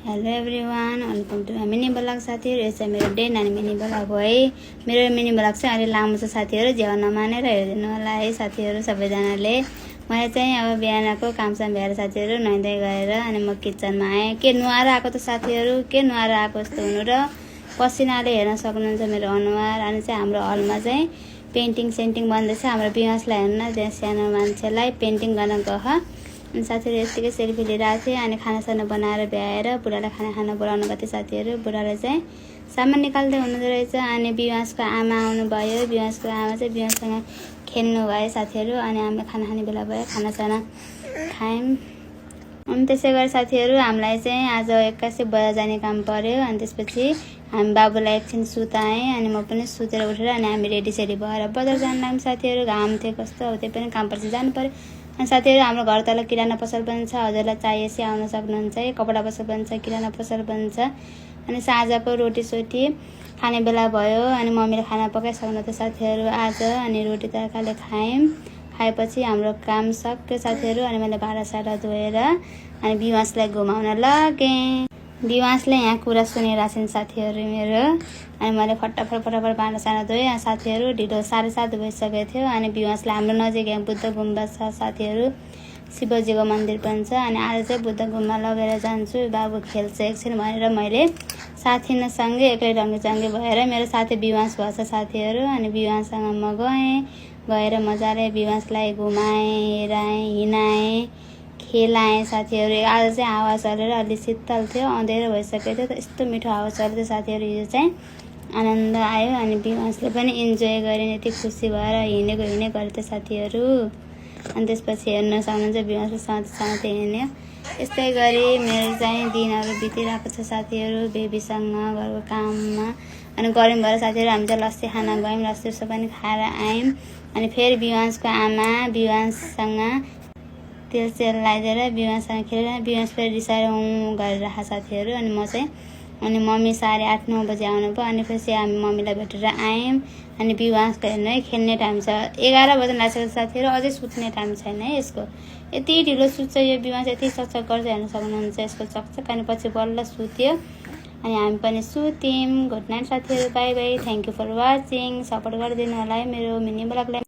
Hello everyone, welcome to mini blog साथीहरू। यो चाहिँ मेरो डे 9 मिनी ब्लग हो है। मेरो मिनी ब्लग चाहिँ अलि लामो छ साथीहरू, झ्याउ नमानेर हेरिदिनु होला है साथीहरू सबैजनाले। मैले चाहिँ अब बिहानको कामसाम भ्याएर साथीहरू नुहाइँदै गएर अनि म किचनमा आएँ। के नुहाएर आएको त साथीहरू, के नुहाएर आएको जस्तो हुनु र पसिनाले हेर्न सक्नुहुन्छ मेरो अनुहार। अनि चाहिँ हाम्रो हलमा चाहिँ पेन्टिङ सेन्टिङ बन्दैछ। हाम्रो बिमासलाई हेर्न, त्यहाँ सानो मान्छेलाई पेन्टिङ गर्न गह। अनि साथीहरू यतिकै सेल्फी लिइरहेको थिएँ। अनि खानासाना बनाएर भ्याएर बुढालाई खाना बोलाउनु गएको थिएँ साथीहरू। बुढालाई चाहिँ सामान निकाल्दै हुनुहुँदो रहेछ। अनि बिमासको आमा आउनुभयो। बिमासको आमा चाहिँ बिमासँग खेल्नु भयो साथीहरू। अनि हामीले खाना खाने बेला भयो, खानासाना खायौँ। अनि त्यसै गरी साथीहरू हामीलाई चाहिँ आज 81 बजार जाने काम पर्यो। अनि त्यसपछि हामी बाबुलाई एकछिन सुताएँ। अनि म पनि सुतेर उठेर अनि हामी रेडीसेडी भएर बजार जान लाग्यौँ साथीहरू। घाम थियो कस्तो, अब त्यही पनि काम पर्छ जानु पर्यो। अनि साथीहरू हाम्रो घर तल किराना पसल पनि छ, हजुरलाई चाहिएपछि आउन सक्नुहुन्छ है। कपडा पसल पनि छ, किराना पसल पनि छ। अनि साँझको रोटी सोटी खाने बेला भयो। अनि मम्मीले खाना पकाइसक्नु थियो साथीहरू आज। अनि रोटी तरकारीले खायौँ। खाएपछि हाम्रो काम सक्यो साथीहरू। अनि मैले भाँडासाँडा धोएर अनि बिमासलाई घुमाउन लगेँ। बिमासले यहाँ कुरा सुनिरहेको छिन् साथीहरू मेरो। अनि मैले फटाफट भाँडासाँडा धोएँ साथीहरू। ढिलो 7:30 भइसकेको थियो। अनि बिमासलाई हाम्रो नजिक यहाँ बुद्ध गुम्बा छ साथीहरू, शिवजीको मन्दिर पनि छ। अनि आज चाहिँ बुद्ध गुम्बा लगेर जान्छु, बाबु खेल्छ एकछिन भनेर मैले साथीसँगै एक्लै रङ्गीचङ्गी भएर मेरो साथी बिमास भएछ साथीहरू। अनि बिमाससँग म गएर मजाले बिमासलाई घुमाएँ, हेराएँ, हिँडाएँ, खेलाएँ साथीहरू। आज चाहिँ हावा चलेर अलि शीतल थियो, अँधेरो भइसकेको थियो, यस्तो मिठो हावा चल्थ्यो साथीहरू। हिजो चाहिँ आनन्द आयो। अनि बिमासले पनि इन्जोय गरेँ, यति खुसी भएर हिँडेको गरेको थियो साथीहरू। अनि त्यसपछि हेर्न सक्नुहुन्छ बिमासले साथै हिँड्यो। यस्तै गरी मेरो चाहिँ दिनहरू बितिरहेको छ साथीहरू, बेबीसँग घरको काममा। अनि गरम भएर साथीहरू हामी चाहिँ लस्सी खान गयौँ, लस्सी पनि खाएर आयौँ। अनि फेरि बिमासको आमा बिमाससँग तेल सेल लगाइदिएर बिमाससँग खेलेर बिमास फेरि रिसाएर गरिरहेको साथीहरू। अनि म चाहिँ अनि मम्मी 8:30-9 बजी आउनुभयो। अनि फेरि हामी मम्मीलाई भेटेर आयौँ। अनि बिमासको हेर्नु है खेल्ने टाइम छ, 11 बज्न लागिसक्यो साथीहरू, अझै सुत्ने टाइम छैन है यसको। यति ढिलो सुत्छ यो बिमास, यति चकचक गर्छ हेर्न सक्नुहुन्छ यसको चकचक। अनि पछि बल्ल सुत्यो। अनि हामी पनि सुत्यौँ। गुड नाइट साथीहरू, bye bye. Thank you for watching. Support गरिदिनु होला है मेरो मिनी ब्लगलाई।